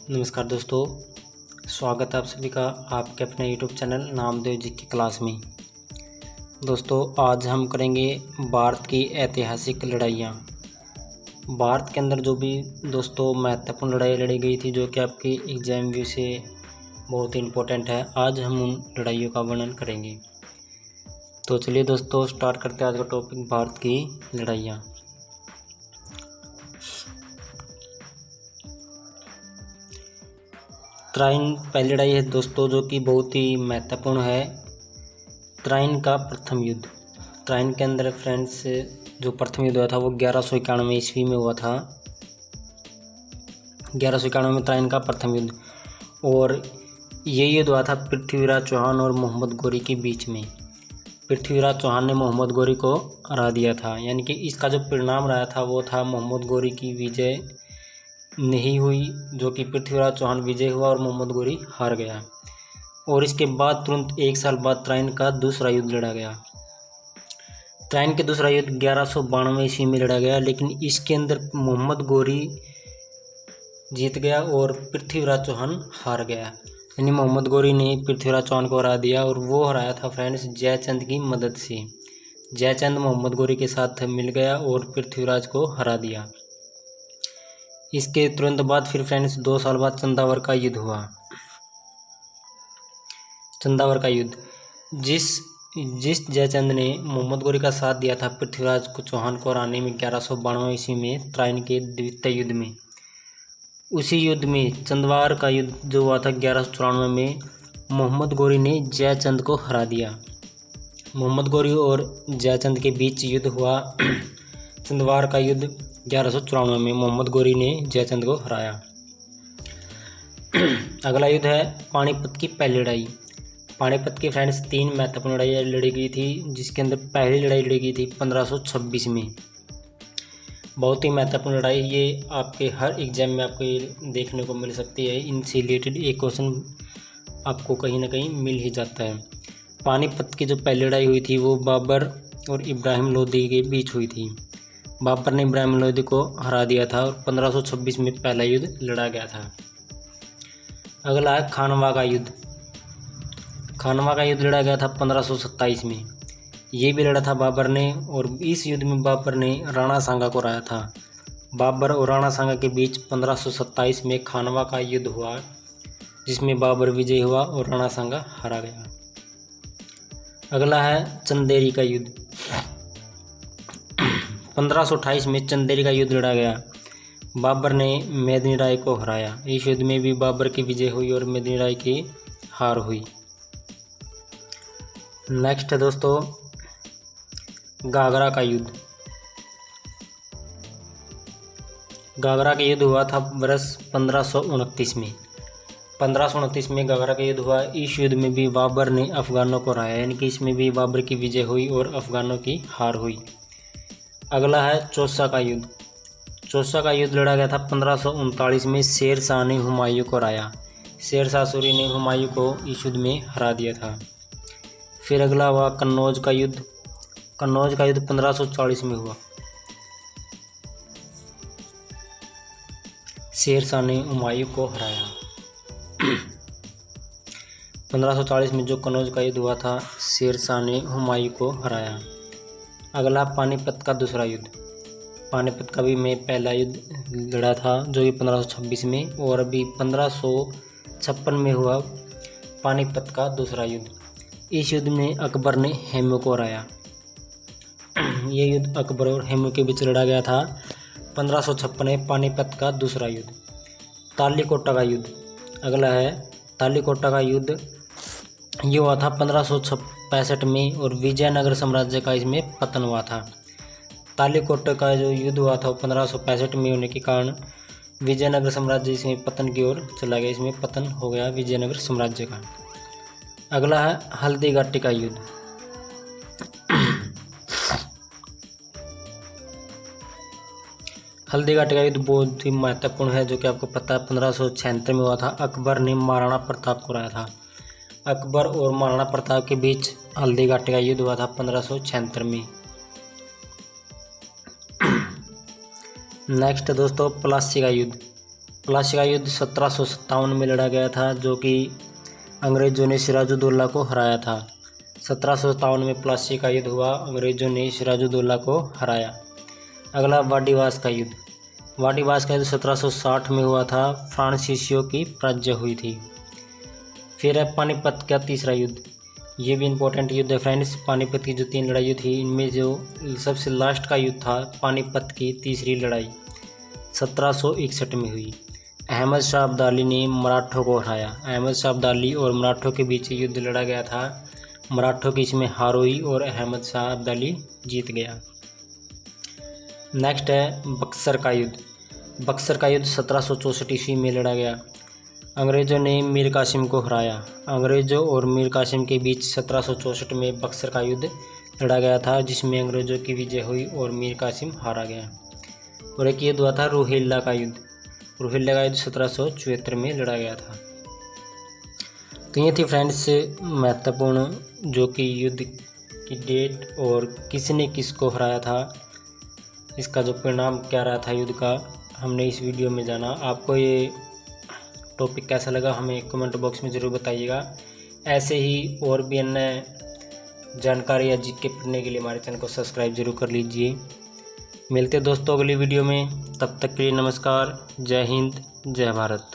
नमस्कार दोस्तों, स्वागत है आप सभी का आपके अपने यूट्यूब चैनल नामदेव जी की क्लास में। दोस्तों, आज हम करेंगे भारत की ऐतिहासिक लड़ाइयाँ। भारत के अंदर जो भी दोस्तों महत्वपूर्ण लड़ाई लड़ी गई थी, जो कि आपकी एग्जाम व्यू से बहुत ही इम्पोर्टेंट है, आज हम उन लड़ाइयों का वर्णन करेंगे। तो चलिए दोस्तों, स्टार्ट करते हैं आज का टॉपिक, भारत की लड़ाइयाँ। तराइन पहली लड़ाई है दोस्तों, जो कि बहुत ही महत्वपूर्ण है। तराइन का प्रथम युद्ध। तराइन के अंदर फ्रेंड्स जो प्रथम युद्ध हुआ था वो 1191 ईस्वी में हुआ था। 1191 में तराइन का प्रथम युद्ध, और ये युद्ध हुआ था पृथ्वीराज चौहान और मोहम्मद गोरी के बीच में। पृथ्वीराज चौहान ने मोहम्मद गोरी को हरा दिया था, यानी कि इसका जो परिणाम रहा था वो था मोहम्मद गोरी की विजय नहीं हुई, जो कि पृथ्वीराज चौहान विजय हुआ और मोहम्मद गोरी हार गया। और इसके बाद तुरंत एक साल बाद तराइन का दूसरा युद्ध लड़ा गया। तराइन के दूसरा युद्ध 1192 ईस्वी में लड़ा गया, लेकिन इसके अंदर मोहम्मद गोरी जीत गया और पृथ्वीराज चौहान हार गया। यानी मोहम्मद गोरी ने पृथ्वीराज चौहान को हरा दिया, और वो हराया था फ्रेंड्स जयचंद की मदद से। जयचंद मोहम्मद गोरी के साथ मिल गया और पृथ्वीराज को हरा दिया। इसके तुरंत बाद फिर फ्रेंड्स 2 साल बाद चंदावर का युद्ध हुआ। चंदावर का युद्ध, जिस जयचंद ने मोहम्मद गोरी का साथ दिया था पृथ्वीराज को चौहान को हराने में 1192 ईस्वी में तराइन के द्वितीय युद्ध में, उसी युद्ध में चंदवार का युद्ध जो हुआ था 1194 में, मोहम्मद गोरी ने जयचंद को हरा दिया। मोहम्मद गोरी और जयचंद के बीच युद्ध हुआ चंदवार का युद्ध 1194 में। मोहम्मद गोरी ने जयचंद को हराया। अगला युद्ध है पानीपत की पहली लड़ाई। पानीपत की फ्रेंड्स 3 महत्वपूर्ण लड़ाई लड़ी गई थी, जिसके अंदर पहली लड़ाई लड़ी गई थी 1526 में। बहुत ही महत्वपूर्ण लड़ाई, ये आपके हर एग्जाम में आपको देखने को मिल सकती है। इनसे रिलेटेड एक क्वेश्चन आपको कहीं ना कहीं मिल ही जाता है। पानीपत की जो पहली लड़ाई हुई थी वो बाबर और इब्राहिम लोदी के बीच हुई थी। बाबर ने इब्राहिम लोदी को हरा दिया था और 1526 में पहला युद्ध लड़ा गया था। अगला है खानवा का युद्ध। खानवा का युद्ध लड़ा गया था 1527 में। ये भी लड़ा था बाबर ने, और इस युद्ध में बाबर ने राणा सांगा को हराया था। बाबर और राणा सांगा के बीच 1527 में खानवा का युद्ध हुआ, जिसमें बाबर विजय हुआ और राणा सांगा हारा गया। अगला है चंदेरी का युद्ध। 1528 में चंदेरी का युद्ध लड़ा गया। बाबर ने मेदिनी राय को हराया। इस युद्ध में भी बाबर की विजय हुई और मेदिनी राय की हार हुई। नेक्स्ट है दोस्तों गागरा का युद्ध। गागरा का युद्ध हुआ था वर्ष 1529 में। 1529 में गागरा का युद्ध हुआ। इस युद्ध में भी बाबर ने अफगानों को हराया, यानी कि इसमें भी बाबर की विजय हुई और अफगानों की हार हुई। अगला है चौसा का युद्ध। चौसा का युद्ध लड़ा गया था 1539 में। शेर शाह ने हुमायूं को हराया। शेर शाह सूरी ने हुमायूं को इस युद्ध में हरा दिया था। फिर अगला हुआ कन्नौज का युद्ध। कन्नौज का युद्ध 1540 में हुआ। शेर शाह ने हुमायूं को हराया। 1540 में जो कन्नौज का युद्ध हुआ था, शेर शाह ने हुमायूं को हराया। अगला पानीपत का दूसरा युद्ध। पानीपत का भी मैं पहला युद्ध लड़ा था, जो कि 1526 में, और अभी 1556 में हुआ पानीपत का दूसरा युद्ध। इस युद्ध में अकबर ने हेमू को हराया। ये युद्ध अकबर और हेमू के बीच लड़ा गया था। 1556 में पानीपत का दूसरा युद्ध। तालीकोटा का युद्ध अगला है। तालीकोटा का युद्ध ये हुआ था 1565 में, और विजयनगर साम्राज्य का इसमें पतन हुआ था। तालीकोट का जो युद्ध हुआ था वो 1565 में होने के कारण विजयनगर साम्राज्य इसमें पतन की ओर चला गया। इसमें पतन हो गया विजयनगर साम्राज्य का। अगला है हल्दीघाटी का युद्ध। हल्दीघाटी का युद्ध बहुत ही महत्वपूर्ण है, जो कि आपको पता है 1576 में हुआ था। अकबर ने महाराणा प्रताप को हराया था। अकबर और महाराणा प्रताप के बीच हल्दीघाटी का युद्ध हुआ था 1576 में। नेक्स्ट दोस्तों प्लासी का युद्ध। प्लासी का युद्ध 1757 में लड़ा गया था, जो कि अंग्रेज़ों ने सिराजुद्दौला को हराया था। 1757 में प्लासी का युद्ध हुआ, अंग्रेज़ों ने सिराजुद्दौला को हराया। अगला वाडीवास का युद्ध। वाडीवास का युद्ध 1760 में हुआ था, फ्रांसीसियों की पराजय हुई थी। फिर है पानीपत का तीसरा युद्ध। ये भी इम्पोर्टेंट युद्ध है फ्रेंड्स। पानीपत की जो 3 लड़ाई थी, इनमें जो सबसे लास्ट का युद्ध था पानीपत की तीसरी लड़ाई 1761 में हुई। अहमद शाह अब्दाली ने मराठों को हराया। अहमद शाह अब्दाली और मराठों के बीच युद्ध लड़ा गया था। मराठों की इसमें हार हुई और अहमद शाह अब्दाली जीत गया। नेक्स्ट है बक्सर का युद्ध। बक्सर का युद्ध 1764 ईस्वी में लड़ा गया। अंग्रेज़ों ने मीर कासिम को हराया। अंग्रेज़ों और मीर कासिम के बीच 1764 में बक्सर का युद्ध लड़ा गया था, जिसमें अंग्रेज़ों की विजय हुई और मीर कासिम हारा गया। और एक युद्ध हुआ था रोहिल्ला का युद्ध। रोहिल्ला का युद्ध 1774 में लड़ा गया था। तो ये थी फ्रेंड्स महत्वपूर्ण जो कि युद्ध की डेट और किसने किसको हराया था, इसका जो परिणाम क्या रहा था युद्ध का, हमने इस वीडियो में जाना। आपको ये टॉपिक कैसा लगा हमें कमेंट बॉक्स में ज़रूर बताइएगा। ऐसे ही और भी अन्य जानकारी या जीके पढ़ने के लिए हमारे चैनल को सब्सक्राइब जरूर कर लीजिए। मिलते दोस्तों अगली वीडियो में, तब तक के लिए नमस्कार। जय हिंद, जय भारत।